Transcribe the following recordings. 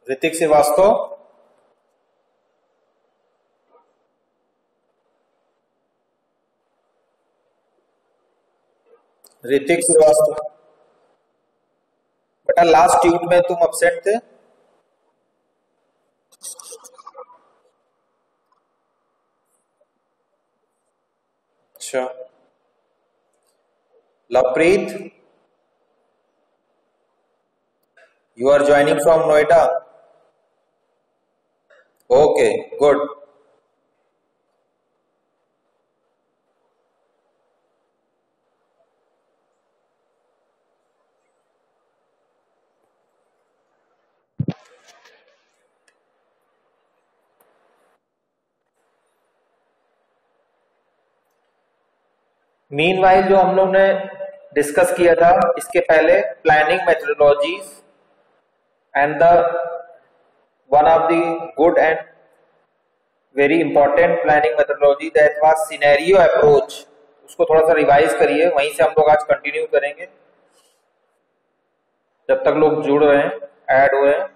ऋतिक श्रीवास्तव। ऋतिक श्रीवास्तव बेटा, last tweet में तुम अपसेट थे। अच्छा, Lovepreet, you are joining from Noida. Okay, good. Meanwhile जो हम लोग ने डिस्कस किया था इसके पहले, planning methodologies and the one of the good and very important planning methodology that was scenario approach, उसको थोड़ा सा रिवाइज करिए। वहीं से हम लोग आज कंटिन्यू करेंगे जब तक लोग जुड़ रहे हैं, ऐड हो रहे हैं।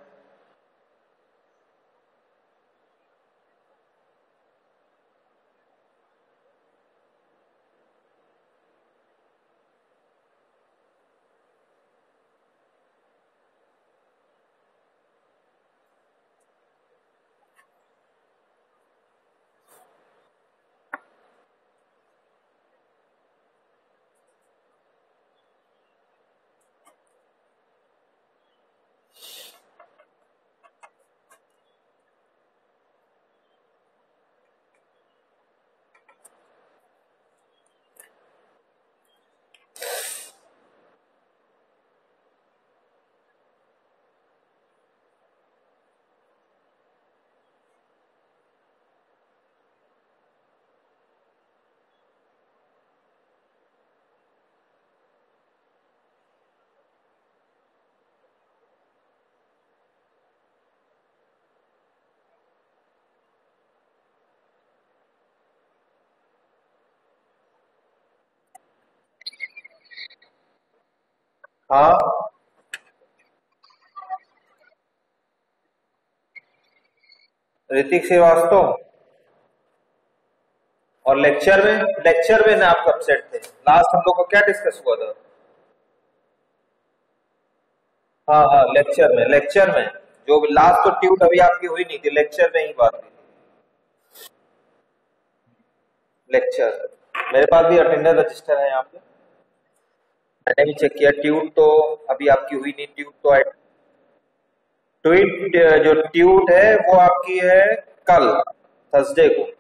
हाँ, ऋतिक श्रीवास्तव। और लेक्चर में ना आप अपसेट थे। लास्ट हम लोग को क्या डिस्कस हुआ था? हाँ हाँ, लेक्चर में जो लास्ट तो ट्यूट अभी आपकी हुई नहीं थी, लेक्चर में ही बात हुई। लेक्चर मेरे पास भी अटेंडेंस रजिस्टर है यहाँ पे, मैंने भी चेक किया। ट्यूट तो अभी आपकी हुई नहीं। ट्यूट तो ट्वीट जो ट्यूट है वो आपकी है कल, थर्सडे को।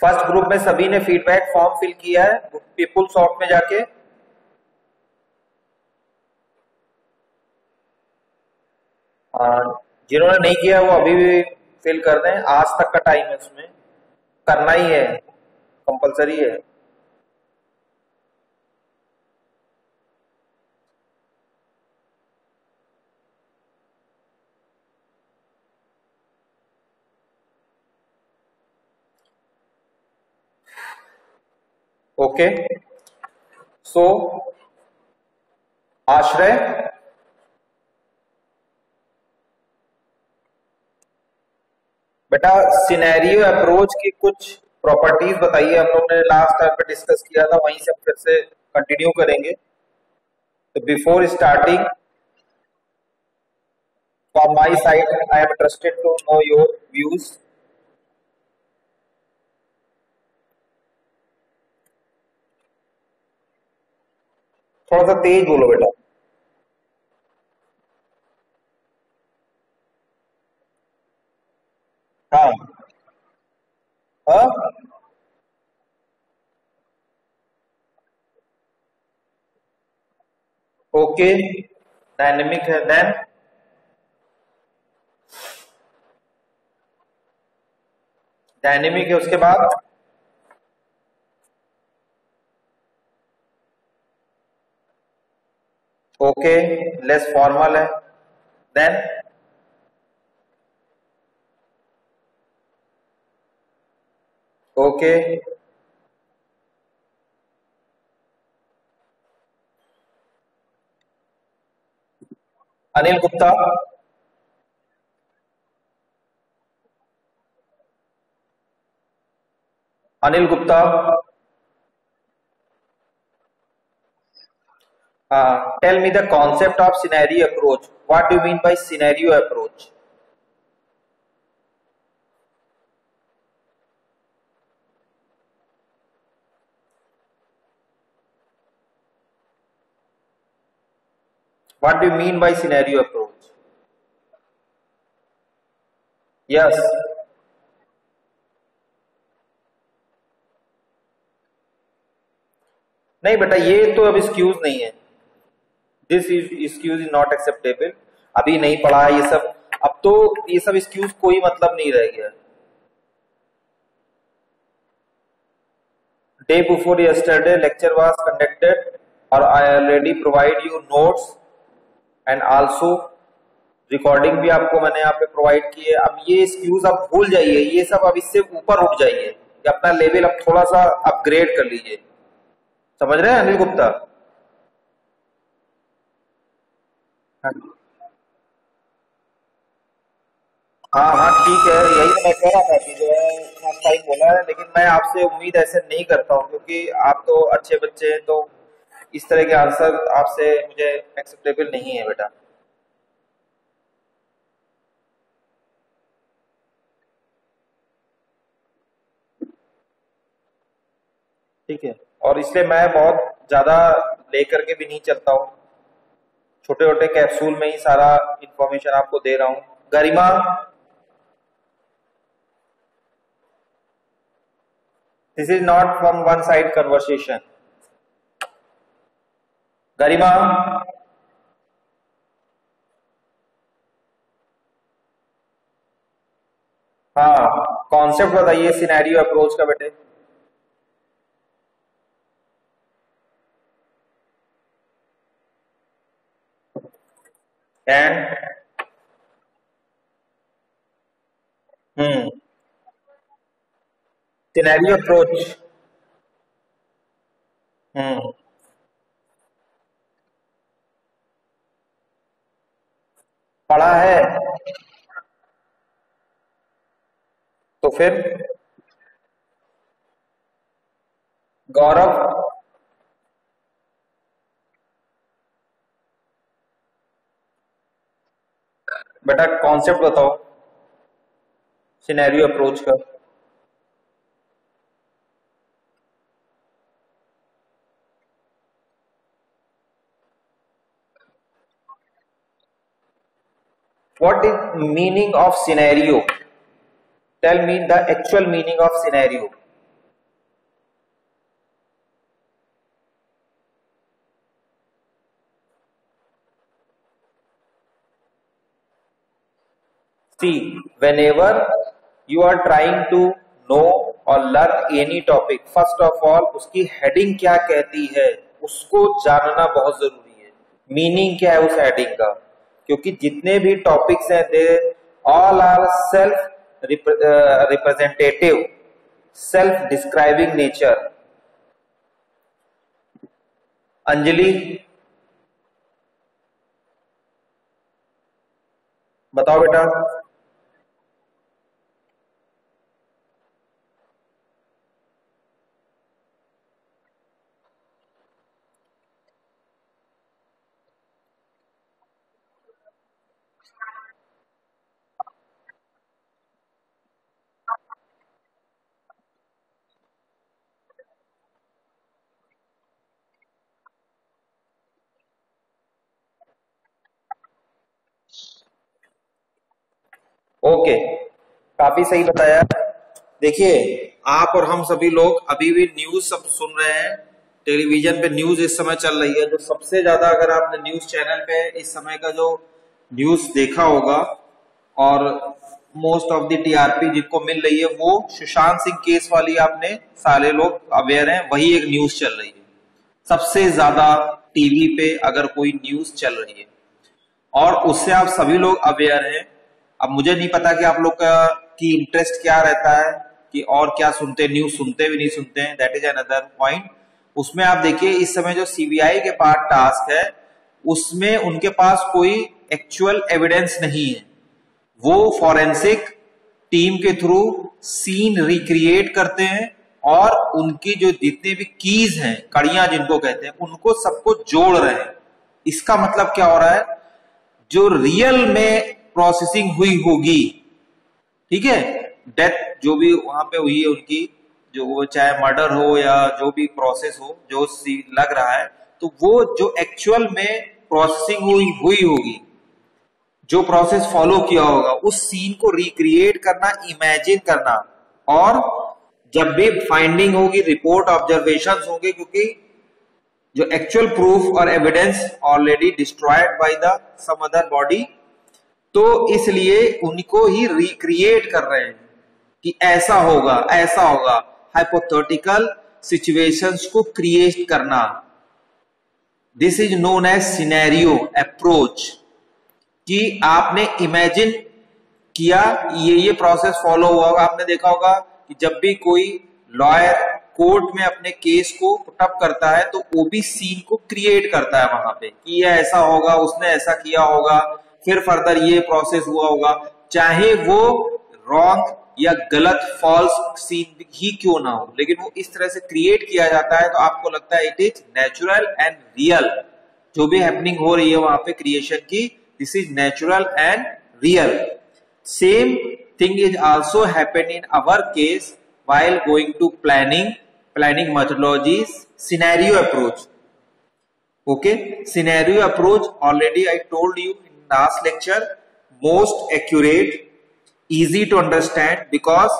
फर्स्ट ग्रुप में सभी ने फीडबैक फॉर्म फिल किया है पीपुल सॉफ्ट में जाके। जिन्होंने नहीं किया वो अभी भी फिल कर दें, आज तक का टाइम है, उसमें करना ही है, कंपलसरी है। ओके, सो आश्रय, बेटा सिनेरियो अप्रोच की कुछ प्रॉपर्टीज बताइए। हम लोग ने लास्ट टाइम पे डिस्कस किया था, वहीं से फिर से कंटिन्यू करेंगे। तो before starting from my side I am interested to know your views. थोड़ा सा तेज बोलो बेटा। हाँ हाँ। ओके, डायनेमिक है, देन डायनेमिक है उसके बाद। ओके, लेस फॉर्मल है, then okay. Anil Gupta. Anil Gupta. Tell me the concept of scenario approach, what do you mean by scenario approach? What do you mean by scenario approach? Yes. नहीं बेटा, ये तो अब एक्सक्यूज नहीं है। This is excuse is not acceptable. अभी नहीं पढ़ा ये सब, अब तो ये सब एक्सक्यूज कोई मतलब नहीं रह गया। Day before yesterday lecture was conducted और I already provide you notes and also recording भी आपको मैंने यहाँ पे प्रोवाइड की है। अब ये एक्सक्यूज आप भूल जाइए, ये सब अब इससे ऊपर उठ जाइए, ये अपना लेवल अब थोड़ा सा अपग्रेड कर लीजिए। समझ रहे हैं अनिल गुप्ता? हाँ हाँ हाँ, ठीक है, यही तो मैं कह रहा था कि जो है इतना टाइम बोला है, लेकिन मैं आपसे उम्मीद ऐसे नहीं करता हूँ क्योंकि आप तो अच्छे बच्चे हैं, तो इस तरह के आंसर आपसे मुझे एक्सेप्टेबल नहीं है बेटा। ठीक है, और इसलिए मैं बहुत ज्यादा लेकर के भी नहीं चलता हूँ, छोटे छोटे कैप्सूल में ही सारा इंफॉर्मेशन आपको दे रहा हूँ। Garima, this is not from one side conversation. Garima, हाँ, कॉन्सेप्ट बताइए सिनेरियो अप्रोच का बेटे। And hmm, scenario approach. हम्म, पढ़ा है तो फिर? गौरव, बेटा कॉन्सेप्ट बताओ सिनेरियो अप्रोच का। What is meaning of scenario? Tell me the actual meaning of scenario. See, whenever you are trying to know or learn any topic, first of all उसकी heading क्या कहती है उसको जानना बहुत जरूरी है। मीनिंग क्या है उस हेडिंग का, क्योंकि जितने भी टॉपिक्स हैं they all are self representative, self describing nature. Anjali, बताओ बेटा। ओके, काफी सही बताया। देखिए, आप और हम सभी लोग अभी भी न्यूज सब सुन रहे हैं, टेलीविजन पे न्यूज इस समय चल रही है। तो सबसे ज्यादा अगर आपने न्यूज चैनल पे इस समय का जो न्यूज देखा होगा और मोस्ट ऑफ द टीआरपी जिनको मिल रही है, वो सुशांत सिंह केस वाली आपने सारे लोग अवेयर हैं, वही एक न्यूज चल रही है सबसे ज्यादा टीवी पे अगर कोई न्यूज चल रही है, और उससे आप सभी लोग अवेयर हैं। अब मुझे नहीं पता कि आप लोग का की इंटरेस्ट क्या रहता है कि और क्या सुनते हैं, न्यूज सुनते भी नहीं सुनते हैं, दैट इज अनदर पॉइंट। उसमें आप देखिए इस समय जो सीबीआई के पास टास्क है, उसमें उनके पास कोई एक्चुअल एविडेंस नहीं है। वो फॉरेंसिक टीम के थ्रू सीन रिक्रिएट करते हैं और उनकी जो जितने भी कीज हैं, कड़ियां जिनको कहते हैं, उनको सबको जोड़ रहे हैं। इसका मतलब क्या हो रहा है, जो रियल में प्रोसेसिंग हुई होगी, ठीक है, डेथ जो भी वहां पे हुई है उनकी, जो वो चाहे मर्डर हो या जो भी प्रोसेस हो, जो लग रहा है, तो वो जो एक्चुअल में प्रोसेसिंग हुई होगी, जो प्रोसेस फॉलो किया होगा, उस सीन को रिक्रिएट करना, इमेजिन करना, और जब भी फाइंडिंग होगी, रिपोर्ट ऑब्जर्वेशंस होंगे, क्योंकि जो एक्चुअल प्रूफ और evidence already destroyed by the some other body, तो इसलिए उनको ही रिक्रिएट कर रहे हैं कि ऐसा होगा, ऐसा होगा। हाइपोथेटिकल सिचुएशंस को क्रिएट करना, this is known as scenario approach, कि आपने इमेजिन किया ये प्रोसेस फॉलो हुआ होगा। आपने देखा होगा कि जब भी कोई लॉयर कोर्ट में अपने केस को पुटअप करता है, तो वो भी सीन को क्रिएट करता है वहां पे कि ये ऐसा होगा, उसने ऐसा किया होगा, फिर फर्दर ये प्रोसेस हुआ होगा, चाहे वो रॉन्ग या गलत फॉल्स सीन ही क्यों ना हो, लेकिन वो इस तरह से क्रिएट किया जाता है तो आपको लगता है it is natural and real. जो भी हैपनिंग हो रही है वहां पे क्रिएशन की, this is natural and real. Same thing is also happened in our case while going to planning methodologies, scenario approach. Okay, scenario approach already I told you in last lecture, most accurate, easy to understand, because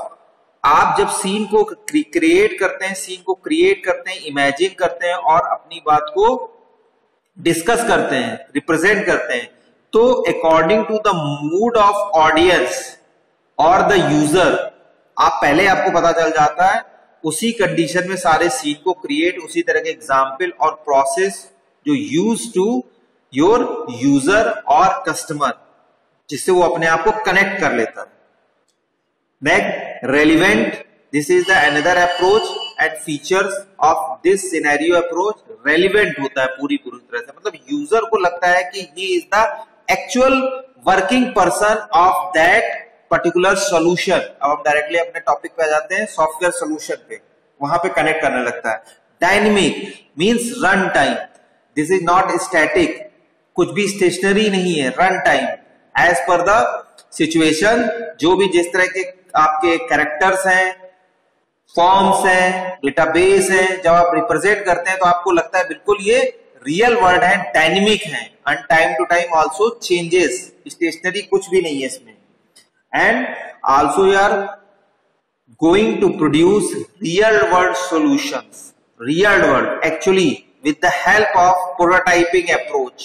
आप जब scene को create करते हैं, scene को create करते हैं, imagine करते हैं और अपनी बात को डिस्कस करते हैं, रिप्रेजेंट करते हैं, तो according to the mood of audience और द यूजर, आप पहले आपको पता चल जाता है, उसी कंडीशन में सारे सीन को क्रिएट, उसी तरह के एग्जाम्पल और प्रोसेस जो यूज टू योर यूजर और कस्टमर, जिससे वो अपने आप को कनेक्ट कर लेता है। Next, relevant, this is the another approach and features of this scenario approach. Relevant होता है पूरी तरह से, मतलब यूजर को लगता है कि he is the actual working person of that particular solution. अब हम डायरेक्टली अपने टॉपिक पे आ जाते हैं, सॉफ्टवेयर सोल्यूशन पे, वहां पे कनेक्ट करने लगता है। Dynamic means run time, this is not static, कुछ भी स्टेशनरी नहीं है, run time as per the situation. जो भी जिस तरह के आपके कैरेक्टर्स हैं, फॉर्म्स हैं, डेटाबेस हैं, जब आप रिप्रेजेंट करते हैं तो आपको लगता है बिल्कुल ये रियल वर्ड है, डायनेमिक है, and time to time also changes, stationary कुछ भी नहीं है इसमें। And also you are going to produce real world solutions, real world actually with the help of prototyping approach।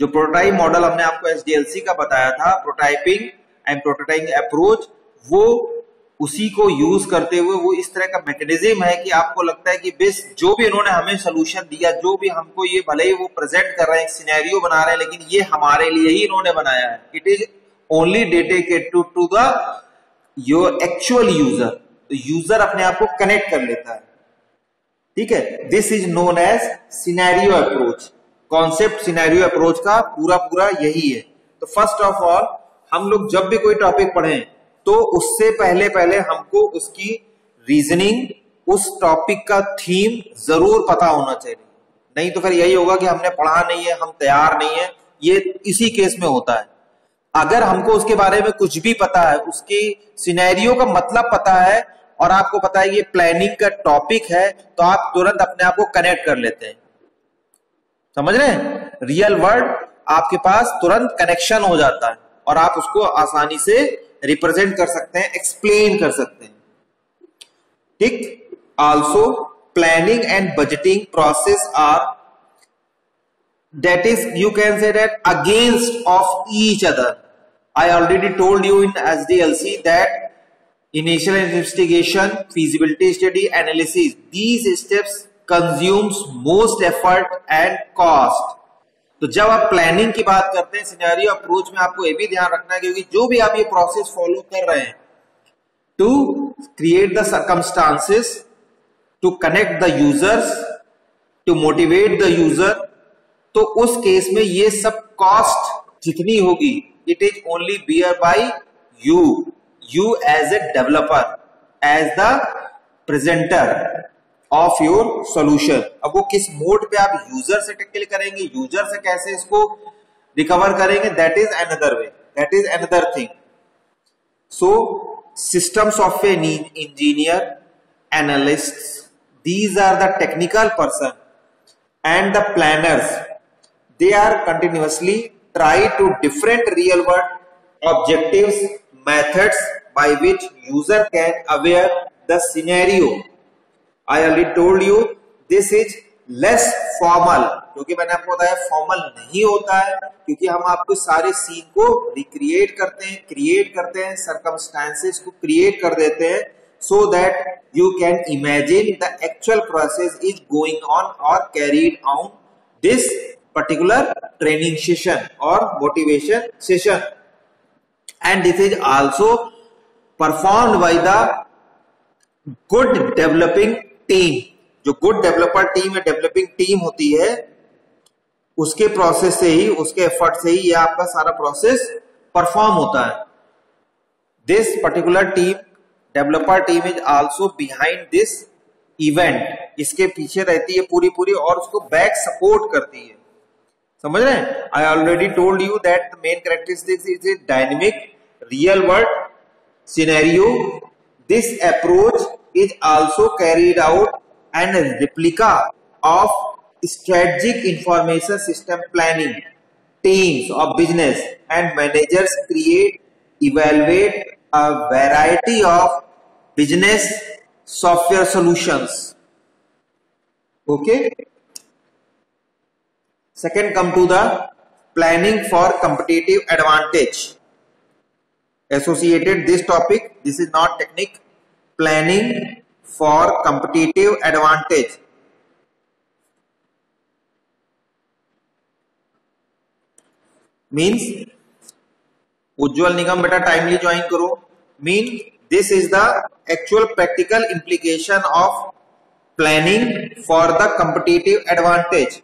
जो प्रोटोटाइप मॉडल हमने आपको एसडीएलसी का बताया था, प्रोटोटाइपिंग एंड प्रोटोटाइपिंग अप्रोच, वो उसी को यूज करते हुए वो इस तरह का मैकेनिज्म है कि आपको लगता है कि बेस जो भी इन्होंने हमें सोल्यूशन दिया, जो भी हमको ये भले ही वो प्रेजेंट कर रहे हैं, सिनेरियो बना रहे हैं, लेकिन ये हमारे लिए ही इन्होंने बनाया है। It is only dedicated to the your actual user, तो यूजर अपने आप को कनेक्ट कर लेता है, ठीक है। This is known as scenario approach. Concept scenario approach का पूरा यही है। तो फर्स्ट ऑफ ऑल हम लोग जब भी कोई टॉपिक पढ़ें तो उससे पहले हमको उसकी रीजनिंग, उस टॉपिक का थीम जरूर पता होना चाहिए, नहीं तो फिर यही होगा कि हमने पढ़ा नहीं है, हम तैयार नहीं है। ये इसी केस में होता है। अगर हमको उसके बारे में कुछ भी पता है, उसकी सिनेरियो का मतलब पता है और आपको पता है ये प्लानिंग का टॉपिक है, तो आप तुरंत अपने आप को कनेक्ट कर लेते हैं। समझ रहे हैं? रियल वर्ल्ड आपके पास तुरंत कनेक्शन हो जाता है और आप उसको आसानी से रिप्रेजेंट कर सकते हैं, एक्सप्लेन कर सकते हैं, ठीक। Also planning and budgeting process are, that is you can say that against of each other. I already told you in SDLC that initial investigation, feasibility study, analysis, these steps consumes most effort and cost. तो जब आप planning की बात करते हैं scenario approach में, आपको ये भी ध्यान रखना है क्योंकि जो भी आप ये प्रोसेस फॉलो कर रहे हैं to create the circumstances, to connect the users, to motivate the user, तो उस केस में ये सब कॉस्ट जितनी होगी it is only bear by you as a developer, as the presenter of your solution. अब वो किस मोड पे आप यूजर से टैकल करेंगे, यूजर से कैसे इसको रिकवर करेंगे, that is another way, that is another thing. So system software engineer, analysts, these are the technical person and the planners. They are continuously try to different real world objectives, methods by which user can aware the scenario. I already told you this is less formal, क्योंकि मैंने आपको बताया formal नहीं होता है, क्योंकि हम आपको सारे सीन को रिक्रिएट करते हैं, क्रिएट करते हैं, सर्कमस्टांसेस को क्रिएट कर देते हैं, so that you can imagine the actual process is going on or carried on this particular training session or motivation session. And this is also performed by the good developing team. जो good developer team या developing team होती है उसके process से ही, उसके effort से ही ये आपका सारा प्रोसेस परफॉर्म होता है। This particular team, developer team is also behind this event, इसके पीछे रहती है पूरी और उसको बैक सपोर्ट करती है, समझ रहे हैं। I already told you that the main characteristics is a dynamic real world scenario. This approach is also carried out and replica of strategic information system planning. Teams of business and managers create, evaluate a variety of business software solutions. Okay. Second, come to the planning for competitive advantage. Associated this topic, this is not technique. Planning for competitive advantage. Means Ujjwal Nigam बेटा timely join करो। Mean this is the actual practical implication of planning for the competitive advantage.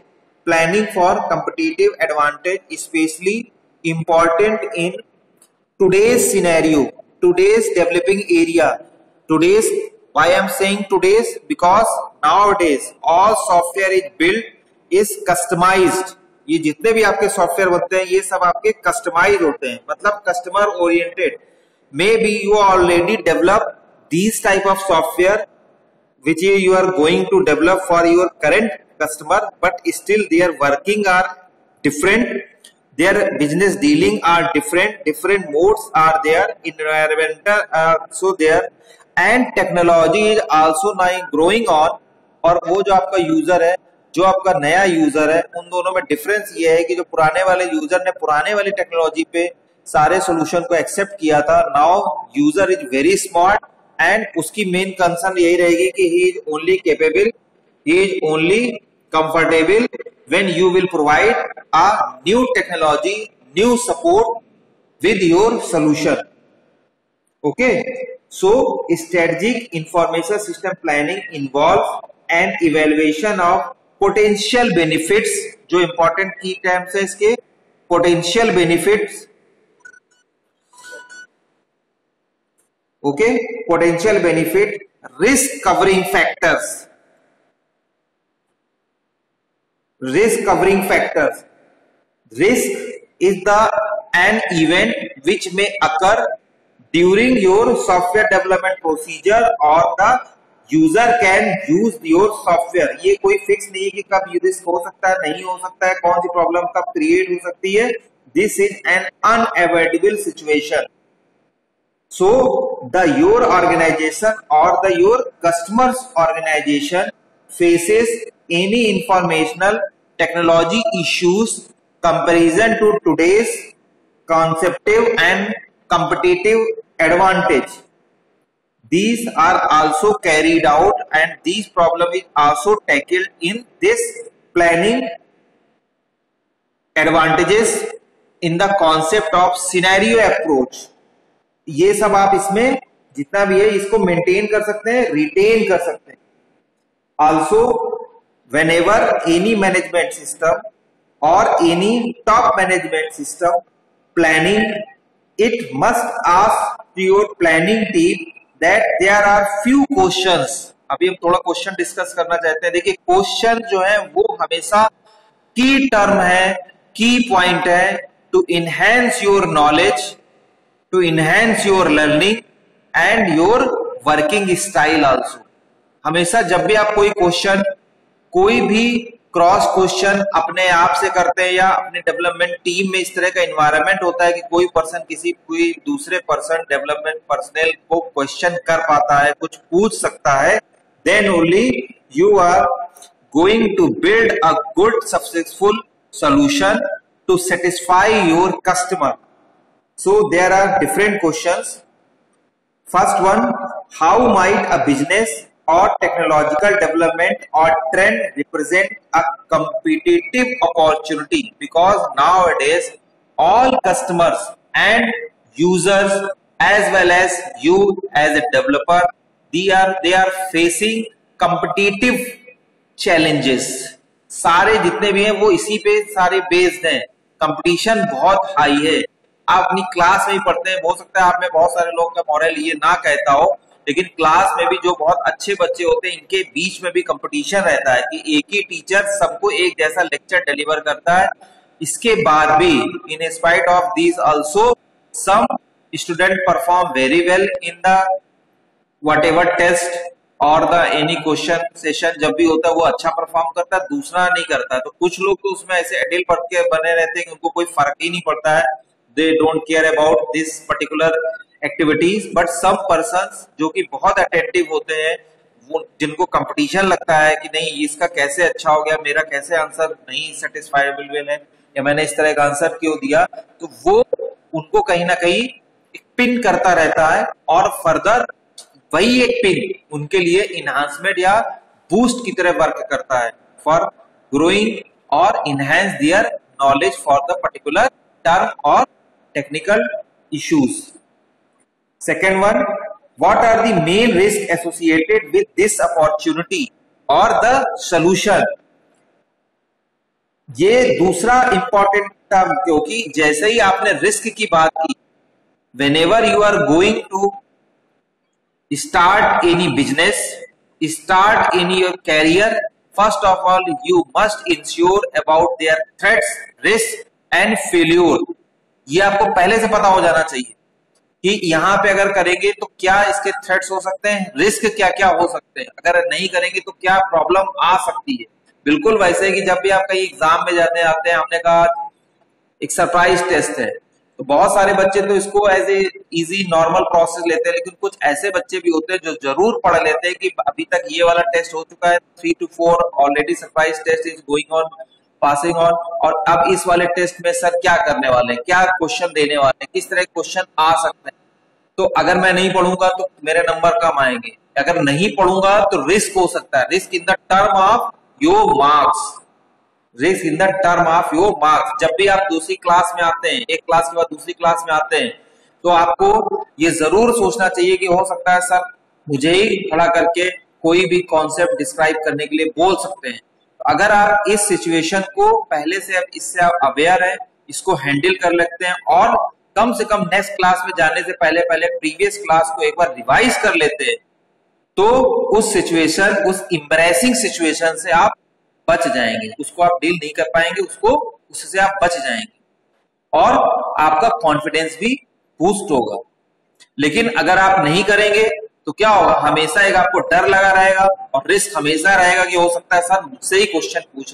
Planning for competitive advantage specially important in today's scenario, today's developing area. Today's, why I am saying today's, because nowadays all software is build is customized. ये जितने भी आपके software बनते हैं ये सब आपके customise होते हैं, मतलब customer oriented. May be you already develop these type of software which you are going to develop for your current customer, but still their working are different, their business dealing are different, different modes are there, environmental also there, and technology is also now growing on. और वो जो आपका user है, जो आपका नया user है, उन दोनों में डिफरेंस ये है कि जो पुराने वाले यूजर ने पुराने वाली टेक्नोलॉजी पे सारे सॉल्यूशन को एक्सेप्ट किया था, now user is very smart and उसकी मेन कंसर्न यही रहेगी कि he is only capable, he is only comfortable when you will provide a new technology, new support with your solution. Okay, so strategic information system planning involve and evaluation of potential benefits. जो important की terms है इसके, potential benefits, okay, potential benefit, risk covering factors, risk covering factors. Risk is the an event which में occur during your software development procedure और the user can use your software. ये कोई fix नहीं है कि कब ये रिस्क हो सकता है, नहीं हो सकता है, कौन सी प्रॉब्लम कब क्रिएट हो सकती है। This is an unavoidable situation. So the your organization or the your customers organization faces any informational technology issues comparison to today's conceptive and competitive advantage. These are also carried out and these problem is also tackled in this planning advantages in the concept of scenario approach. ये सब आप इसमें जितना भी है इसको maintain कर सकते हैं, रिटेन कर सकते हैं. Also, whenever any management system or any top management system planning, it must ask to your planning team that there are few questions. अभी हम थोड़ा क्वेश्चन डिस्कस करना चाहते हैं. देखिए क्वेश्चन जो है वो हमेशा की टर्म है, की पॉइंट है to enhance your knowledge, to enhance your learning and your working style also. हमेशा जब भी आप कोई क्वेश्चन, कोई भी क्रॉस क्वेश्चन अपने आप से करते हैं या अपने डेवलपमेंट टीम में इस तरह का एनवायरनमेंट होता है कि कोई पर्सन कोई दूसरे पर्सन डेवलपमेंट पर्सनल को क्वेश्चन कर पाता है, कुछ पूछ सकता है, then only you are going to build a good successful solution to satisfy your customer. So there are different questions. First one, how might a business or technological development or trend represent a competitive opportunity? Because nowadays all customers and users as well as you as a developer, they are facing competitive challenges. सारे जितने भी हैं वो इसी पे सारे based हैं. Competition बहुत हाई है. आप अपनी क्लास में ही पढ़ते हैं, हो सकता है आप में बहुत सारे लोग का मॉरल ये ना कहता हो, लेकिन क्लास में भी जो बहुत अच्छे बच्चे होते हैं इनके बीच में भी कंपटीशन रहता है कि एक ही टीचर सबको एक जैसा लेक्चर डिलीवर करता है. इसके बाद भी in spite of this also some student perform very well in the whatever test और द एनी क्वेश्चन सेशन. जब भी होता है वो अच्छा परफॉर्म करता है, दूसरा नहीं करता. तो कुछ लोग तो उसमें ऐसे एडिल पढ़ के बने रहते हैं कि उनको कोई फर्क ही नहीं पड़ता है. They don't care about this particular activities, but some persons जो कि बहुत attentive होते हैं, वो जिनको कंपटीशन लगता है कि नहीं इसका कैसे अच्छा हो गया, मेरा कैसे आंसर नहीं सेटिस्फाइबल है या मैंने इस तरह का आंसर क्यों दिया, तो वो उनको कहीं ना कहीं एक पिन करता रहता है और फर्दर वही एक पिन उनके लिए इनहांसमेंट या बूस्ट की तरह वर्क करता है फॉर ग्रोइंग और enhance their knowledge for the particular term और technical issues. Second one, what are the main risks associated with this opportunity or the solution? ये दूसरा इंपॉर्टेंट टर्म, क्योंकि जैसे ही आपने रिस्क की बात की, whenever you are going to start any business, start any your career, first of all you must ensure about their threats, risks and failure. ये आपको पहले से पता हो जाना चाहिए कि यहाँ पे अगर करेंगे तो क्या इसके थ्रेट्स हो सकते हैं, रिस्क क्या क्या हो सकते हैं, अगर नहीं करेंगे तो क्या प्रॉब्लम आ सकती है. बिल्कुल वैसे कि जब भी आप कहीं एग्जाम में जाते आते हैं, हमने कहा एक सरप्राइज टेस्ट है, तो बहुत सारे बच्चे तो इसको as a easy normal process लेते हैं, लेकिन कुछ ऐसे बच्चे भी होते हैं जो जरूर पढ़ लेते हैं कि अभी तक ये वाला टेस्ट हो चुका है, 3 to 4 already surprise test is going on, passing on, और अब इस वाले टेस्ट में सर क्या करने वाले हैं, क्या क्वेश्चन देने वाले हैं, किस तरह के क्वेश्चन आ सकते हैं. तो अगर मैं नहीं पढ़ूंगा तो मेरे नंबर कम आएंगे, अगर नहीं पढ़ूंगा तो रिस्क हो सकता है, risk in the term of your marks, risk in the term of your marks. जब भी आप दूसरी क्लास में आते हैं, एक क्लास के बाद दूसरी क्लास में आते हैं, तो आपको ये जरूर सोचना चाहिए कि हो सकता है सर मुझे ही खड़ा करके कोई भी कॉन्सेप्ट डिस्क्राइब करने के लिए बोल सकते हैं. अगर आप इस सिचुएशन को पहले से इससे अवेयर है, इसको हैंडल कर लेते हैं और कम से कम नेक्स्ट क्लास में जाने से पहले प्रीवियस क्लास को एक बार रिवाइज कर लेते हैं, तो उस सिचुएशन, उस एम्बैरेसिंग सिचुएशन से आप बच जाएंगे, उसको आप डील नहीं कर पाएंगे, उससे आप बच जाएंगे और आपका कॉन्फिडेंस भी बूस्ट होगा. लेकिन अगर आप नहीं करेंगे तो क्या होगा, हमेशा एक आपको डर लगा रहेगा और रिस्क हमेशा रहेगा कि हो सकता है सर मुझसे ही क्वेश्चन पूछ.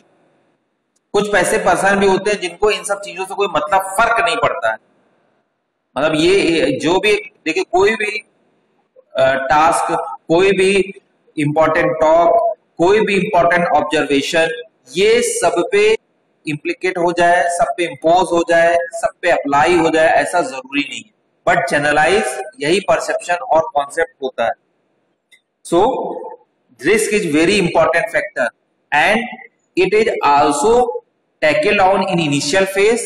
कुछ ऐसे पर्सन भी होते हैं जिनको इन सब चीजों से कोई मतलब फर्क नहीं पड़ता है, मतलब ये जो भी देखिए कोई भी टास्क, कोई भी इंपॉर्टेंट टॉक, कोई भी इंपॉर्टेंट ऑब्जर्वेशन, ये सब पे इम्प्लीकेट हो जाए, सब पे इम्पोज हो जाए, सब पे अप्लाई हो जाए, ऐसा जरूरी नहीं है, बट जनरलाइज यही परसेप्शन और कॉन्सेप्ट होता है. So risk is very important factor and it is also tackled on in initial phase,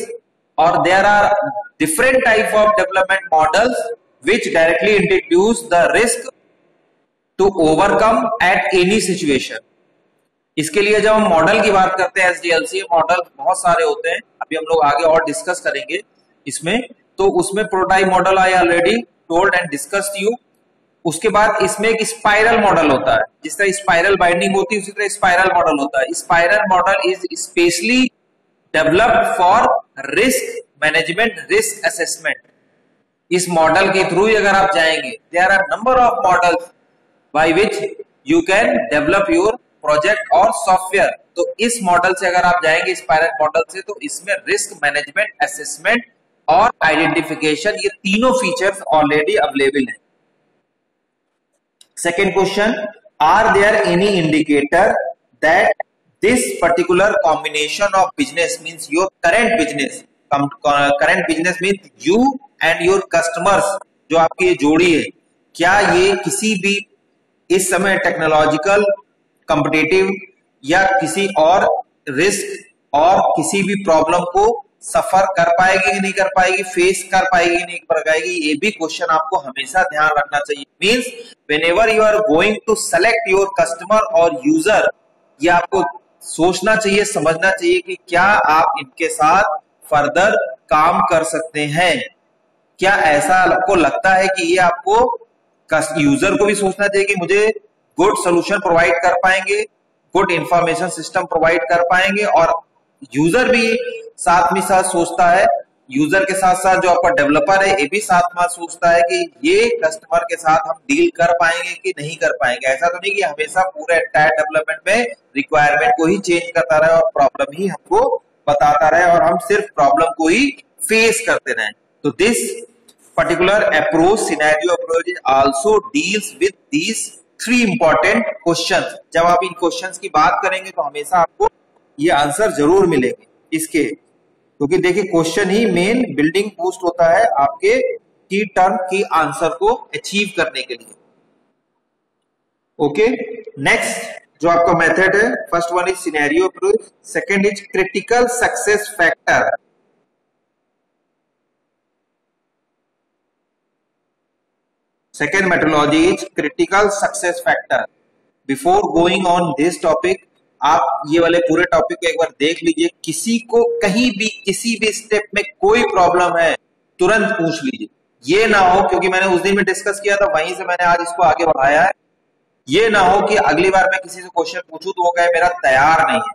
or there are different type of development models which directly introduce the risk to overcome at any situation. इसके लिए जब हम model की बात करते हैं, SDLC model बहुत सारे होते हैं, अभी हम लोग आगे और डिस्कस करेंगे इसमें. तो उसमें prototype model I already told and discussed you. उसके बाद इसमें एक स्पाइरल मॉडल होता है, जिस तरह स्पाइरल बाइंडिंग होती है उसी तरह स्पाइरल मॉडल होता है. Spiral model is specially developed for risk management, risk assessment. इस मॉडल के थ्रू अगर आप जाएंगे, there are number of models by which you can develop your project और सॉफ्टवेयर. तो इस मॉडल से अगर आप जाएंगे स्पाइरल मॉडल से, तो इसमें रिस्क मैनेजमेंट, असेसमेंट और आइडेंटिफिकेशन, ये तीनों फीचर्स ऑलरेडी अवेलेबल है. Second question, are there any indicator that this particular combination of business means your current business means you and your customers, जो आपकी ये जोड़ी है, क्या ये किसी भी इस समय टेक्नोलॉजिकल, कॉम्पिटिटिव या किसी और रिस्क और किसी भी प्रॉब्लम को सफर कर पाएगी कि नहीं कर पाएगी, फेस कर पाएगी कि नहीं कर पाएगी, ये भी क्वेश्चन आपको हमेशा ध्यान रखना चाहिए. Means whenever you are going to select your customer और यूजर, ये आपको सोचना चाहिए, समझना चाहिए कि क्या आप इनके साथ फर्दर काम कर सकते हैं. क्या ऐसा आपको लगता है कि ये आपको यूजर को भी सोचना चाहिए कि मुझे गुड सोल्यूशन प्रोवाइड कर पाएंगे, गुड इंफॉर्मेशन सिस्टम प्रोवाइड कर पाएंगे, और यूजर भी साथ में साथ सोचता है, यूजर के साथ साथ जो आपका डेवलपर है ये भी साथ में सोचता है कि ये कस्टमर के साथ हम डील कर पाएंगे कि नहीं कर पाएंगे. ऐसा तो नहीं कि हमेशा पूरे एंटायर डेवलपमेंट में रिक्वायरमेंट को ही चेंज करता रहे और प्रॉब्लम ही हमको बताता रहे और हम सिर्फ प्रॉब्लम को ही फेस करते रहे. तो this particular approach, scenario approach, also deals with these three important questions. जब आप इन क्वेश्चंस की बात करेंगे तो हमेशा आपको ये आंसर जरूर मिलेंगे इसके, क्योंकि देखिए क्वेश्चन ही मेन बिल्डिंग बूस्ट होता है आपके की टर्म की आंसर को अचीव करने के लिए. ओके, नेक्स्ट जो आपका मेथड है, first one is scenario approach, second is critical success factor. Second methodology is critical success factor. Before going on this topic, आप ये वाले पूरे टॉपिक को एक बार देख लीजिए. किसी को कहीं भी किसी भी स्टेप में कोई प्रॉब्लम है तुरंत पूछ लीजिए. ये ना हो, क्योंकि मैंने उस दिन में डिस्कस किया था, वहीं से मैंने आज इसको आगे बढ़ाया है. ये ना हो कि अगली बार मैं किसी से क्वेश्चन पूछूं तो वो कहे मेरा तैयार नहीं है.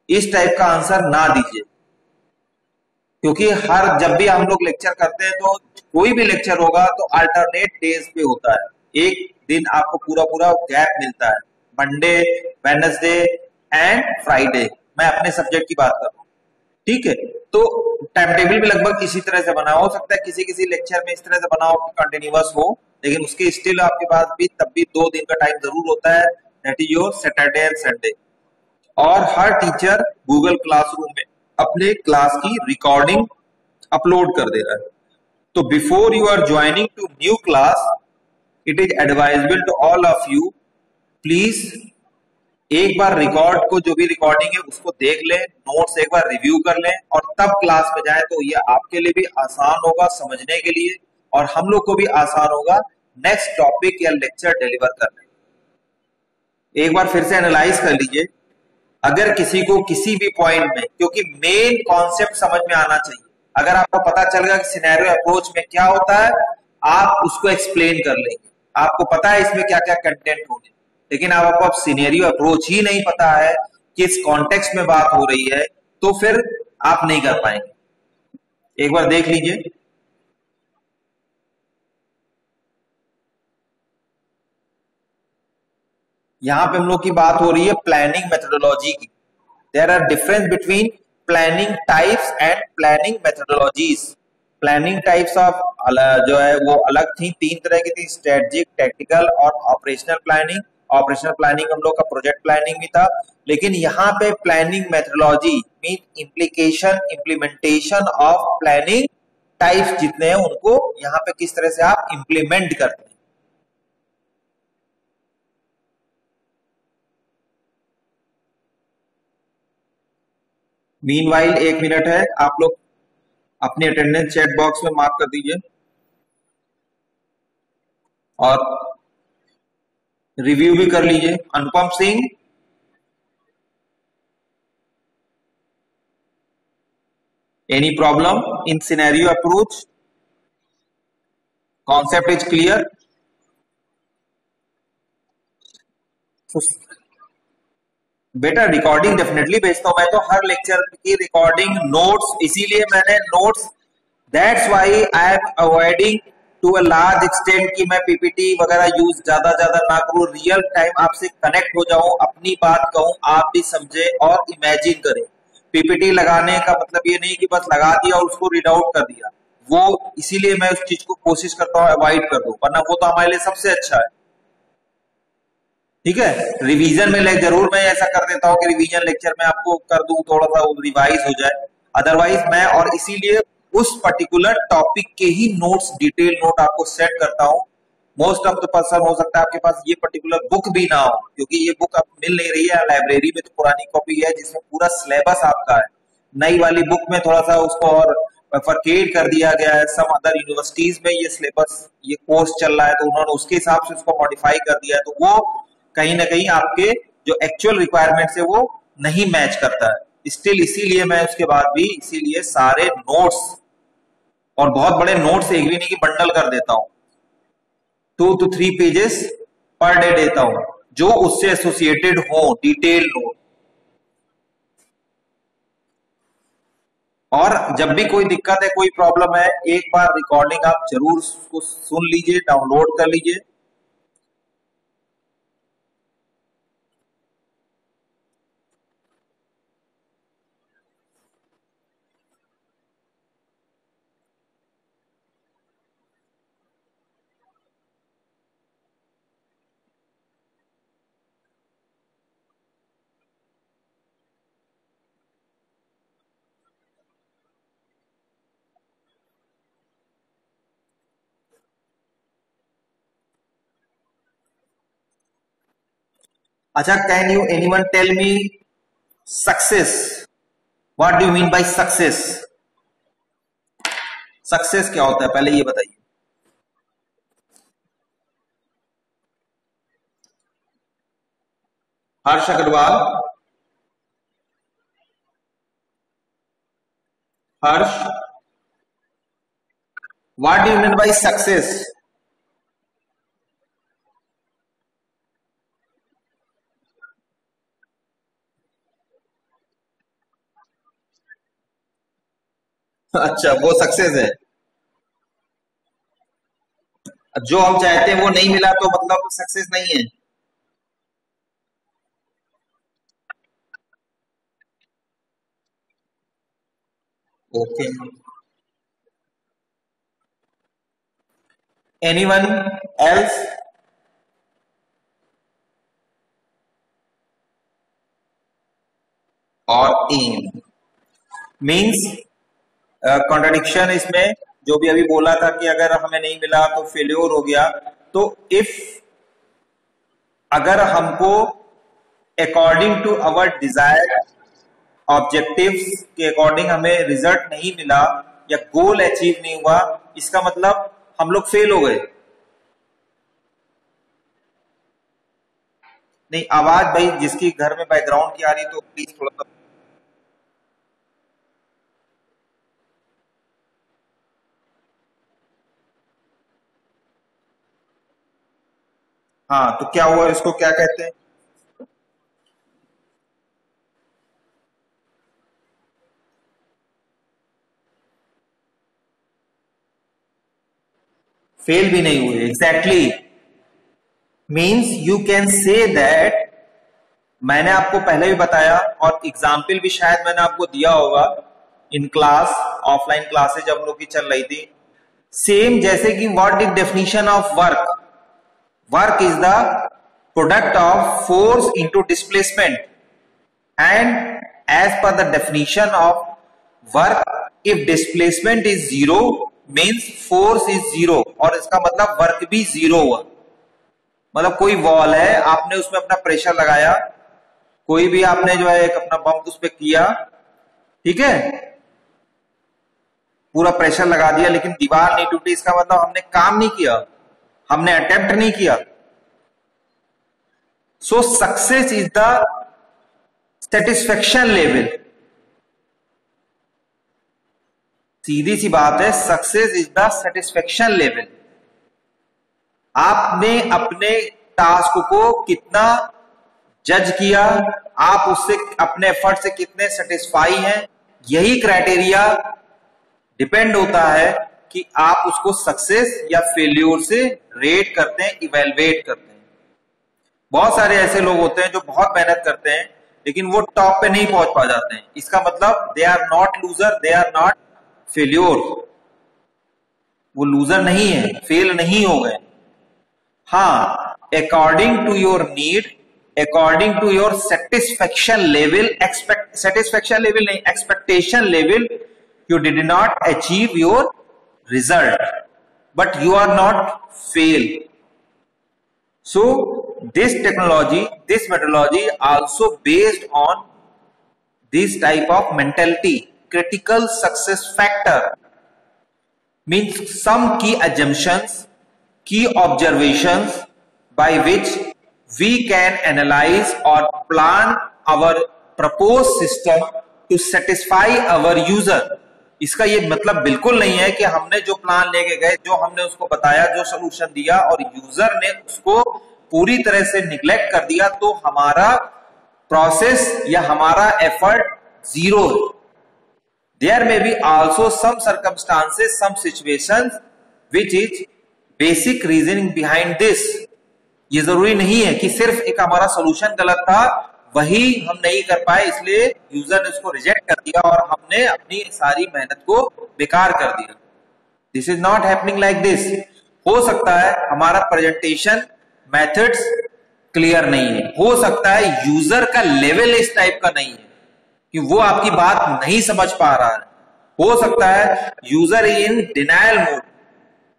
इस टाइप का आंसर ना दीजिए, क्योंकि हर जब भी हम लोग लेक्चर करते हैं तो कोई भी लेक्चर होगा तो अल्टरनेट डेज पे होता है. एक दिन आपको पूरा पूरा गैप मिलता है, मंडे, वेडनेसडे एंड फ्राइडे. मैं अपने सब्जेक्ट की बात कर रहा हूँ, ठीक है. तो टाइम टेबल भी लगभग इसी तरह से बना हो सकता है, किसी किसी लेक्चर में इस तरह से बना हो कि कंटिन्यूअस हो, लेकिन उसके स्टिल आपके पास भी तब भी 2 दिन का टाइम जरूर होता है, that is your Saturday and Sunday. और हर टीचर गूगल क्लासरूम में अपने क्लास की रिकॉर्डिंग अपलोड कर दे रहा है. तो before you are joining to new class, it is advisable to all of you, please एक बार रिकॉर्ड को, जो भी रिकॉर्डिंग है उसको देख लें, नोट्स एक बार रिव्यू कर लें और तब क्लास में जाए. तो ये आपके लिए भी आसान होगा समझने के लिए, और हम लोग को भी आसान होगा नेक्स्ट टॉपिक या लेक्चर डिलीवर करने. एक बार फिर से एनालाइज कर लीजिए. अगर किसी को किसी भी पॉइंट में, क्योंकि मेन कॉन्सेप्ट समझ में आना चाहिए, अगर आपको पता चल गया कि सिनेरियो अप्रोच में क्या होता है, आप उसको एक्सप्लेन कर लेंगे. आपको पता है इसमें क्या क्या कंटेंट होंगे, लेकिन आपको अब सिनेरियो अप्रोच ही नहीं पता है, किस कॉन्टेक्स्ट में बात हो रही है, तो फिर आप नहीं कर पाएंगे. एक बार देख लीजिए. यहां पे हम लोग की बात हो रही है प्लानिंग मेथोडोलॉजी की. There are difference between planning types and planning methodologies. Planning types of जो है वो अलग थी, 3 तरह की थी, स्ट्रेटजिक, टैक्टिकल और ऑपरेशनल प्लानिंग। ऑपरेशनल प्लानिंग हम लोग का प्रोजेक्ट प्लानिंग भी था, लेकिन यहाँ पे planning methodology mean implication implementation of planning types जितने हैं उनको यहाँ पे किस तरह से आप इंप्लीमेंट करते हैं। मीनवाइल 1 मिनट है, आप लोग अपनी अटेंडेंस चैट बॉक्स में मार्क कर दीजिए और रिव्यू भी कर लीजिए। Anupam Singh, any problem in scenario approach? Concept is clear? बेटा रिकॉर्डिंग डेफिनेटली भेजता हूं मैं तो, हर लेक्चर की रिकॉर्डिंग, नोट्स, इसीलिए मैंने notes, that's why I am avoiding to a large extent कि मैं पीपीटी वगैरह यूज ज्यादा ना करूं, रियल टाइम आपसे कनेक्ट हो जाऊं, अपनी बात कहूं, आप भी समझे और इमेजिन करें। पीपीटी लगाने का मतलब ये नहीं कि बस लगा दिया और उसको रीड आउट कर दिया, वो इसीलिए मैं उस चीज को कोशिश करता हूं अवॉइड कर दूं, वरना वो तो हमारे लिए सबसे अच्छा है। ठीक है, रिवीजन में जरूर मैं ऐसा कर देता हूं कि रिवीजन लेक्चर में आपको कर दूं, थोड़ा सा रिवाइज हो जाए, अदरवाइज मैं, और इसीलिए उस पर्टिकुलर टॉपिक के ही नोट्स, डिटेल नोट आपको सेट करता हूं। मोस्ट ऑफ द पर्सन, हो सकता है आपके पास ये पर्टिकुलर बुक भी ना हो, क्योंकि ये बुक अब मिल नहीं रही है लाइब्रेरी में, तो पुरानी कॉपी है जिसमें पूरा सिलेबस आपका है। नई वाली बुक में थोड़ा सा उसको और फरकेट कर दिया गया है, सम अदर यूनिवर्सिटीज में ये सिलेबस, ये कोर्स चल रहा है तो उन्होंने उसके हिसाब से उसको मॉडिफाई कर दिया है, तो वो कहीं ना कहीं आपके जो एक्चुअल रिक्वायरमेंट है वो नहीं मैच करता है। स्टिल इसीलिए मैं उसके बाद भी इसीलिए सारे नोट्स, और बहुत बड़े नोट्स एक भी नहीं कि बंडल कर देता हूं, 2 to 3 पेजेस पर डे देता हूं जो उससे एसोसिएटेड हो, डिटेल नोट। और जब भी कोई दिक्कत है, कोई प्रॉब्लम है, एक बार रिकॉर्डिंग आप जरूर उसको सुन लीजिए, डाउनलोड कर लीजिए। अच्छा, can you anyone tell me success? What do you mean by success? Success क्या होता है पहले ये बताइए। Harsh Agarwal, Harsh, what do you mean by success? अच्छा, वो सक्सेस है, जो हम चाहते हैं वो नहीं मिला तो मतलब सक्सेस नहीं है। Okay, anyone else? और एम मीन्स कॉन्ट्रडिक्शन इसमें, जो भी अभी बोला था कि अगर हमें नहीं मिला तो फेल्योर हो गया, तो इफ अगर हमको according to our desire objectives के अकॉर्डिंग हमें रिजल्ट नहीं मिला या गोल अचीव नहीं हुआ, इसका मतलब हम लोग फेल हो गए। नहीं, आवाज भाई जिसकी घर में बैकग्राउंड की आ रही तो प्लीज थोड़ा सा। हाँ, तो क्या हुआ, इसको क्या कहते हैं? फेल भी नहीं हुए, exactly. Means you can say that, मैंने आपको पहले भी बताया और एग्जाम्पल भी शायद मैंने आपको दिया होगा, इन क्लास, ऑफलाइन क्लासेज हम लोग की चल रही थी, सेम जैसे कि what is definition of work, work is the product of force into displacement, and as per the definition of work if displacement is zero means force is zero, और इसका मतलब वर्क भी जीरो हुआ। मतलब कोई wall है, आपने उसमें अपना प्रेशर लगाया, कोई भी आपने जो है एक अपना पंप उस पर किया, ठीक है, पूरा प्रेशर लगा दिया, लेकिन दीवार नहीं टूटी, इसका मतलब हमने काम नहीं किया, हमने अटेम्प्ट नहीं किया। So success is the satisfaction level, सीधी सी बात है, success is the satisfaction level. आपने अपने टास्क को कितना जज किया, आप उससे अपने एफर्ट से कितने सेटिस्फाई हैं, यही क्राइटेरिया डिपेंड होता है कि आप उसको सक्सेस या फेल्योर से रेट करते हैं, इवेलुएट करते हैं। बहुत सारे ऐसे लोग होते हैं जो बहुत मेहनत करते हैं लेकिन वो टॉप पे नहीं पहुंच पा जाते हैं, इसका मतलब they are not loser, they are not failure, वो लूजर नहीं है, फेल नहीं हो गए। हाँ, according to your need, according to your satisfaction level, satisfaction level नहीं, expectation level, you did not achieve your result, but you are not fail. So this technology, this methodology also based on this type of mentality, critical success factor means some key assumptions, key observations by which we can analyze or plan our proposed system to satisfy our user. इसका ये मतलब बिल्कुल नहीं है कि हमने जो plan लेके गए, जो हमने उसको बताया, जो सोल्यूशन दिया और यूजर ने उसको पूरी तरह से निग्लेक्ट कर दिया तो हमारा प्रोसेस या हमारा एफर्ट जीरो है। There may be also some circumstances, some situations which is basic reasoning behind this. ये जरूरी नहीं है कि सिर्फ एक हमारा सोल्यूशन गलत था, वही हम नहीं कर पाए इसलिए यूजर ने उसको रिजेक्ट कर दिया और हमने अपनी सारी मेहनत को बेकार कर दिया। This is not happening like this. हो सकता है हमारा प्रेजेंटेशन मेथड्स क्लियर नहीं है, हो सकता है यूजर का लेवल इस टाइप का नहीं है कि वो आपकी बात नहीं समझ पा रहा है, हो सकता है यूजर इन डिनायल मोड,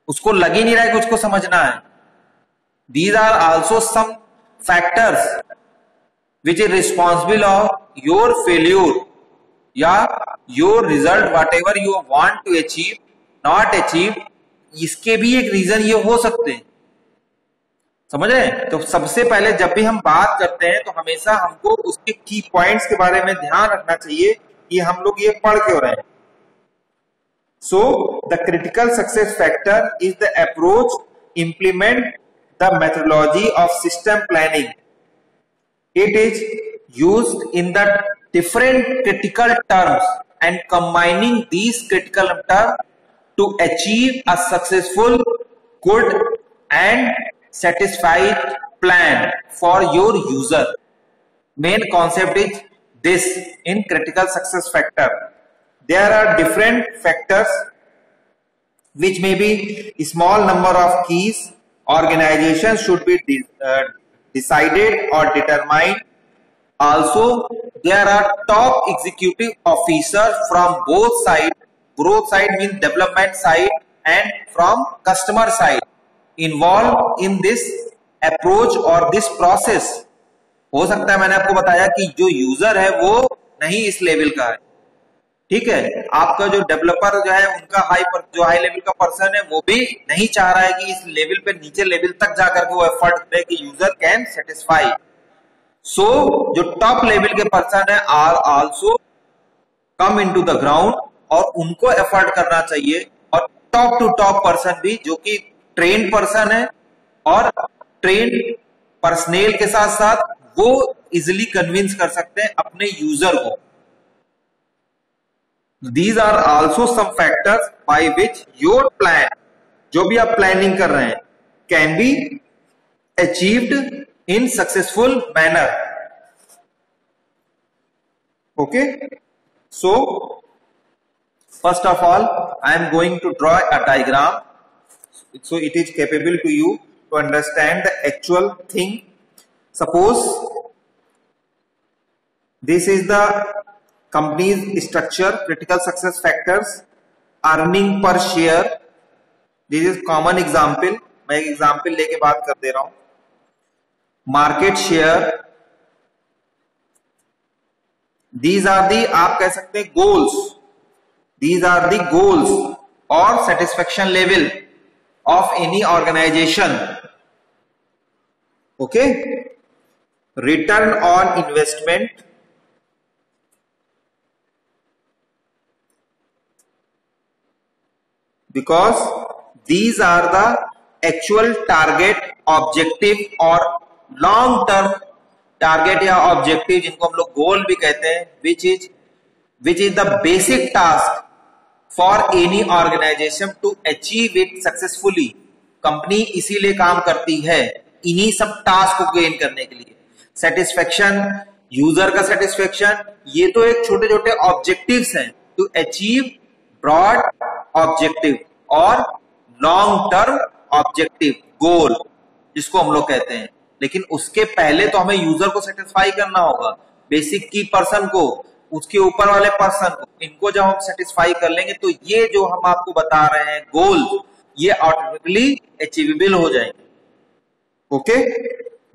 उसको लग ही नहीं रहा है कि उसको समझना है। These are also some factors which is responsible of your failure या your result whatever you want to achieve not achieve, इसके भी एक रीजन ये हो सकते हैं, समझ रहे हैं। तो सबसे पहले जब भी हम बात करते हैं तो हमेशा हमको उसके की पॉइंट्स के बारे में ध्यान रखना चाहिए कि हम लोग ये पढ़ क्यों रहे हैं। So the critical success factor is the approach implement the methodology of system planning. It is used in the different critical terms and combining these critical terms to achieve a successful, good and satisfied plan for your user. Main concept is this in critical success factor. There are different factors which may be a small number of keys. Organization should be decided or determined. Also, there are top executive officers from both sides. Growth side means development side and from customer side involved in this approach or this process. हो सकता है मैंने आपको बताया कि जो user है वो नहीं इस लेवल का है, ठीक है, आपका जो डेवलपर जो है उनका जो हाई लेवल का पर्सन है वो भी नहीं चाह रहा है कि इस लेवल पे नीचे लेवल तक जाकर के वो एफर्ट करे कि यूजर कैन सेटिस्फाई। सो जो टॉप लेवल के पर्सन है are also come into the ground और उनको एफर्ट करना चाहिए, और टॉप टू टॉप पर्सन भी जो कि ट्रेन पर्सन है और ट्रेन पर्सनेल के साथ साथ वो इजिली कन्विंस कर सकते हैं अपने यूजर को। These are also some factors by which your plan, जो भी आप प्लानिंग कर रहे हैं, can be achieved in successful manner. Okay, so First of all, I am going to draw a diagram so it is capable to you to understand the actual thing. Suppose this is the company's structure, critical success factors, earning per share. This is common example. मैं एक example लेके बात कर दे रहा हूं. Market share. These are the, आप कह सकते हैं, goals. These are the goals or satisfaction level of any organization. Okay. Return on investment, because these are the actual target, objective और long term target या objective, जिनको हम लोग goal भी कहते हैं, which is the basic task for any organization to achieve it successfully. Company इसीलिए काम करती है, इन्हीं सब टास्क को गेन करने के लिए. सेटिस्फेक्शन, यूजर का सेटिस्फेक्शन, ये तो एक छोटे छोटे ऑब्जेक्टिव्स हैं टू अचीव ब्रॉड ऑब्जेक्टिव और लॉन्ग टर्म ऑब्जेक्टिव, गोल जिसको हम लोग कहते हैं. लेकिन उसके पहले तो हमें यूजर को सेटिस्फाई करना होगा, बेसिक की पर्सन को, उसके ऊपर वाले पर्सन को. इनको जब हम सेटिस्फाई कर लेंगे तो ये जो हम आपको बता रहे हैं गोल, ये ऑटोमेटिकली अचीवेबल हो जाएंगे. Okay.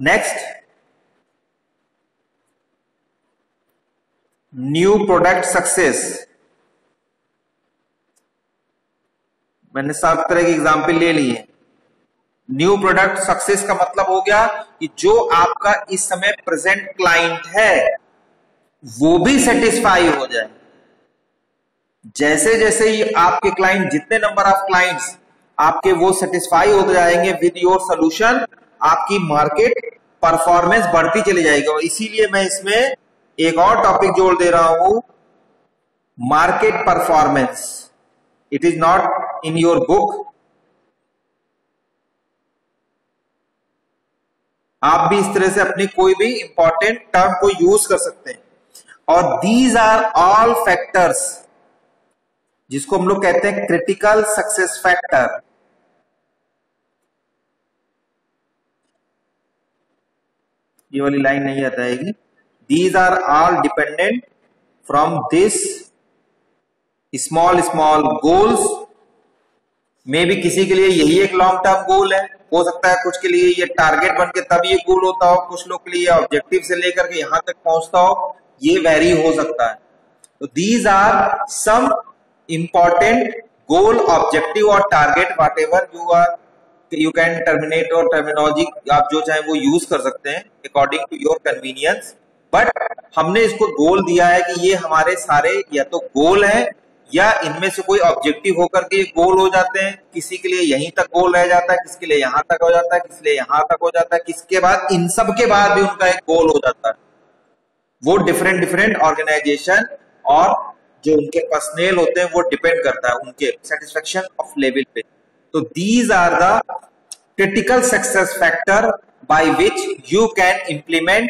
Next, new product success. मैंने 7 तरह के एग्जाम्पल ले लिए. न्यू प्रोडक्ट सक्सेस का मतलब हो गया कि जो आपका इस समय प्रेजेंट क्लाइंट है वो भी सेटिस्फाई हो जाए. जैसे जैसे ये आपके क्लाइंट, जितने नंबर ऑफ क्लाइंट्स आपके वो सेटिस्फाई हो जाएंगे विद योर सोल्यूशन, आपकी मार्केट परफॉर्मेंस बढ़ती चली जाएगी. और इसीलिए मैं इसमें एक और टॉपिक जोड़ दे रहा हूं, market performance. It is not in your book. आप भी इस तरह से अपनी कोई भी इंपॉर्टेंट टर्म को यूज कर सकते हैं. और दीज आर ऑल फैक्टर्स जिसको हम लोग कहते हैं क्रिटिकल सक्सेस फैक्टर. ये वाली लाइन नहीं आता है. These are all dependent from this small small goals. मे भी किसी के लिए यही एक लॉन्ग टर्म गोल है, हो सकता है कुछ के लिए ये टारगेट बन के तब ये गोल होता हो, कुछ लोग के लिए ऑब्जेक्टिव से लेकर के यहां तक पहुंचता हो, ये वेरी हो सकता है. तो these are some important goal, objective और target, what ever you can terminate और टर्मिनोलॉजी आप जो चाहे वो यूज कर सकते हैं according to your convenience. But हमने इसको गोल दिया है कि ये हमारे सारे या तो गोल हैं या इनमें से कोई ऑब्जेक्टिव होकर के गोल हो जाते हैं. किसी के लिए यहीं तक गोल रह जाता है, किसी के लिए यहां तक हो जाता है, किसी के लिए यहां तक हो जाता है, किसके बाद इन सब के बाद भी उनका एक गोल हो जाता है. वो डिफरेंट ऑर्गेनाइजेशन और जो उनके पर्सनल होते हैं वो डिपेंड करता है उनके सेटिस्फेक्शन ऑफ लेवल पे. तो these are the critical success factor by which you can implement,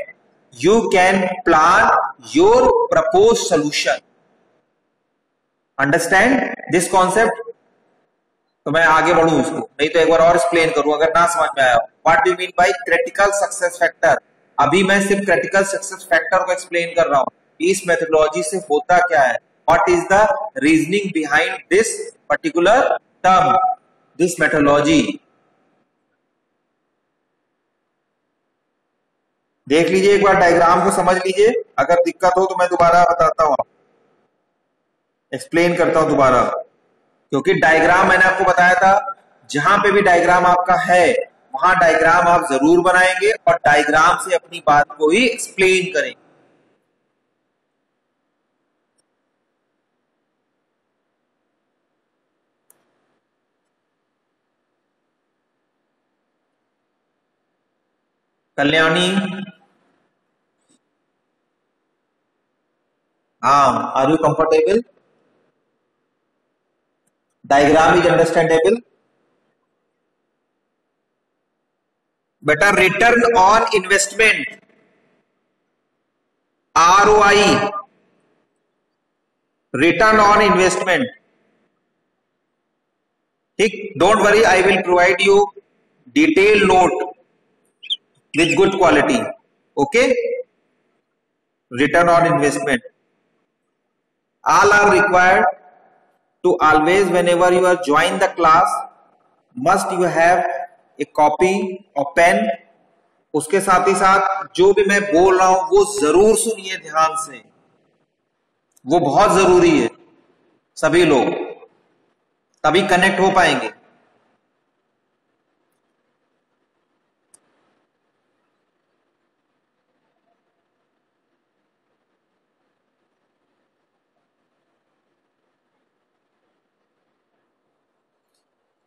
you can plan your propose solution. Understand this concept. तो मैं आगे बढ़ूं इसको, नहीं तो एक बार और एक्सप्लेन करूं अगर ना समझ में आया. What do mean by critical success factor? अभी मैं सिर्फ क्रिटिकल सक्सेस फैक्टर को एक्सप्लेन कर रहा हूं. इस मेथोडोलॉजी से होता क्या है, what is the reasoning behind this particular term, this methodology. देख लीजिए एक बार, डायग्राम को समझ लीजिए. अगर दिक्कत हो तो मैं दोबारा बताता हूं, एक्सप्लेन करता हूं दोबारा. क्योंकि डायग्राम मैंने आपको बताया था, जहां पे भी डायग्राम आपका है वहां डायग्राम आप जरूर बनाएंगे और डायग्राम से अपनी बात को ही एक्सप्लेन करेंगे. Kalyani, are you comfortable? Diagram is understandable. बेटा return on investment, ROI, return on investment, ठीक, don't worry, I will provide you detail note with good quality. Okay, return on investment, all are required to always, whenever you are join the class, must you have a copy or pen. उसके साथ ही साथ जो भी मैं बोल रहा हूं वो जरूर सुनिए ध्यान से, वो बहुत जरूरी है, सभी लोग तभी कनेक्ट हो पाएंगे।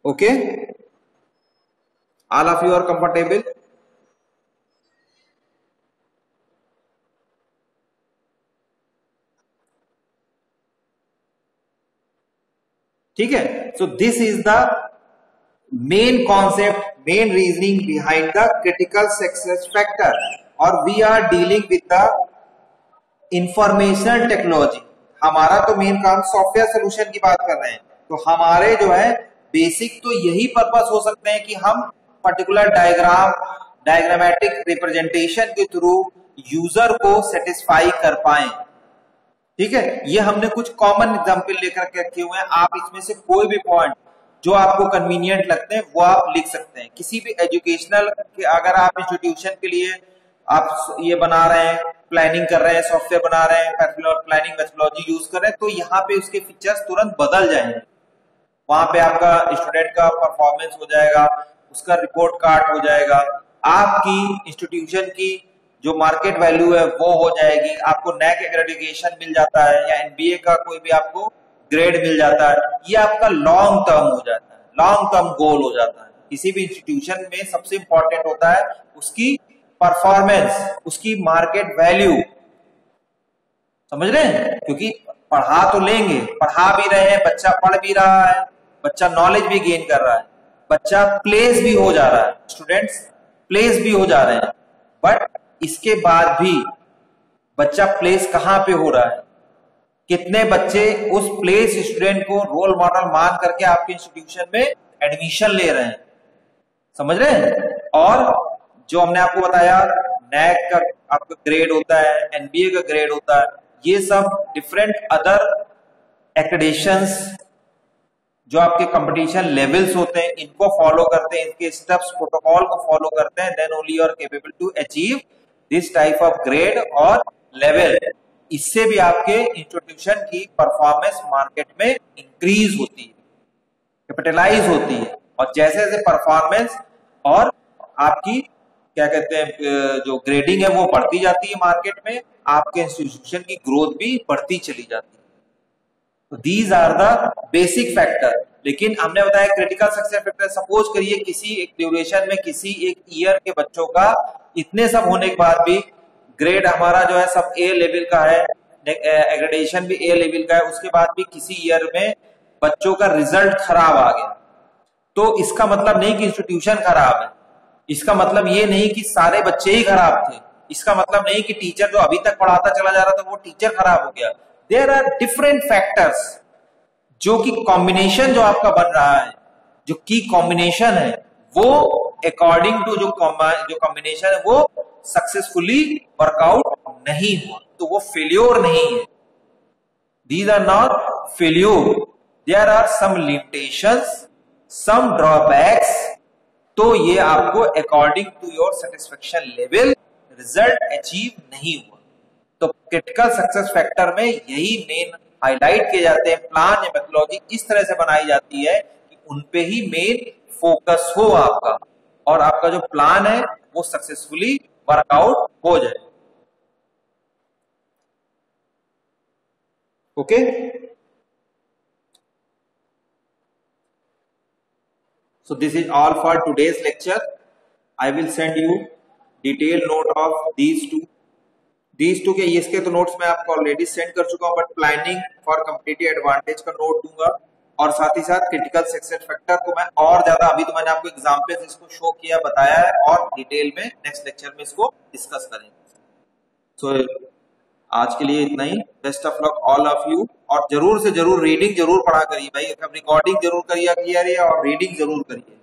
Okay, all of you are comfortable? ठीक है, so this is the main concept, main reasoning behind the critical success factor, और we are dealing with the information technology। हमारा तो मेन काम सॉफ्टवेयर सोल्यूशन की बात कर रहे हैं, तो हमारे जो है बेसिक तो यही पर्पस हो सकते हैं कि हम पर्टिकुलर डायग्रामेटिक रिप्रेजेंटेशन के थ्रू यूजर को सेटिस्फाई कर पाए। ठीक है, ये हमने कुछ कॉमन एग्जांपल लेकर के रखे हुए हैं, आप इसमें से कोई भी पॉइंट जो आपको कन्वीनियंट लगते हैं वो आप लिख सकते हैं। किसी भी एजुकेशनल, अगर आप इंस्टीट्यूशन के लिए आप ये बना रहे हैं, प्लानिंग कर रहे हैं, सॉफ्टवेयर बना रहे हैं, प्लानिंग मेथोडोलॉजी यूज कर रहे हैं, तो यहाँ पे उसके फीचर्स तुरंत बदल जाएंगे। वहां पे आपका स्टूडेंट का परफॉर्मेंस हो जाएगा, उसका रिपोर्ट कार्ड हो जाएगा, आपकी इंस्टीट्यूशन की जो मार्केट वैल्यू है वो हो जाएगी, आपको नैक एक्रेडिटेशन मिल जाता है या एनबीए का कोई भी आपको ग्रेड मिल जाता है। ये आपका लॉन्ग टर्म हो जाता है, लॉन्ग टर्म गोल हो जाता है। किसी भी इंस्टीट्यूशन में सबसे इंपॉर्टेंट होता है उसकी परफॉर्मेंस, उसकी मार्केट वैल्यू, समझ रहे हैं? क्योंकि पढ़ा तो लेंगे, पढ़ा भी रहे हैं, बच्चा पढ़ भी रहा है, बच्चा नॉलेज भी गेन कर रहा है, बच्चा प्लेस भी हो जा रहा है, स्टूडेंट्स प्लेस भी हो जा रहे हैं, बट इसके बाद भी बच्चा प्लेस कहां पे हो रहा है? कितने बच्चे उस प्लेस स्टूडेंट को रोल मॉडल मान करके आपके इंस्टीट्यूशन में एडमिशन ले रहे हैं, समझ रहे हैं? और जो हमने आपको बताया नैक का आपका ग्रेड होता है, एनबीए का ग्रेड होता है, ये सब डिफरेंट अदर एक्रेडिटेशंस जो आपके कंपटीशन लेवल्स होते हैं, इनको फॉलो करते हैं, इनके स्टेप्स प्रोटोकॉल को फॉलो करते हैं, then only you are capable to achieve this type of grade और लेवल। इससे भी आपके इंस्टीट्यूशन की परफॉर्मेंस मार्केट में इंक्रीज होती है, कैपिटलाइज होती है, और जैसे जैसे परफॉर्मेंस और आपकी क्या कहते हैं जो ग्रेडिंग है वो बढ़ती जाती है मार्केट में, आपके इंस्टीट्यूशन की ग्रोथ भी बढ़ती चली जाती है। तो these are the basic factor. लेकिन हमने बताया क्रिटिकल सक्सेस फैक्टर, सपोज करिए किसी एक ड्यूरेशन में किसी एक ईयर के बच्चों का इतने सब होने के बाद भी ग्रेड हमारा जो है सब ए लेवल का है, एग्रेडेशन भी ए लेवल का है, उसके बाद भी किसी ईयर में बच्चों का रिजल्ट खराब आ गया, तो इसका मतलब नहीं कि इंस्टीट्यूशन खराब है, इसका मतलब ये नहीं कि सारे बच्चे ही खराब थे, इसका मतलब नहीं कि टीचर जो अभी तक पढ़ाता चला जा रहा था वो टीचर खराब हो गया। देयर आर डिफरेंट फैक्टर्स, जो कि कॉम्बिनेशन जो आपका बन रहा है, जो की कॉम्बिनेशन है वो अकॉर्डिंग टू जो कॉम्बिनेशन है वो सक्सेसफुली वर्कआउट नहीं हुआ, तो वो फेल्योर नहीं है। These are not failure, there are some limitations, some drawbacks, तो ये आपको according to your satisfaction level result achieve नहीं हुआ। तो क्रिटिकल सक्सेस फैक्टर में यही मेन हाईलाइट किए जाते हैं, प्लान या मेथोडोलॉजी इस तरह से बनाई जाती है कि उनपे ही मेन फोकस हो आपका, और आपका जो प्लान है वो सक्सेसफुली वर्कआउट हो जाए। Okay, so this is all for today's lecture. I will send you detailed note of these two के इसके तो नोट्स मैं आपको ऑलरेडी सेंड कर चुका हूं, but planning for competitive advantage का नोट दूंगा, और साथ ही साथ क्रिटिकल सक्सेस फैक्टर को मैं और ज्यादा, अभी तो मैंने आपको एग्जांपल्स इसको शो किया, बताया है, और डिटेल में नेक्स्ट लेक्चर में इसको डिस्कस करेंगे। सो आज के लिए इतना ही। Best of luck all of you. और जरूर से जरूर रीडिंग जरूर पढ़ा करिए भाई, रिकॉर्डिंग जरूर करिए और रीडिंग जरूर करिए।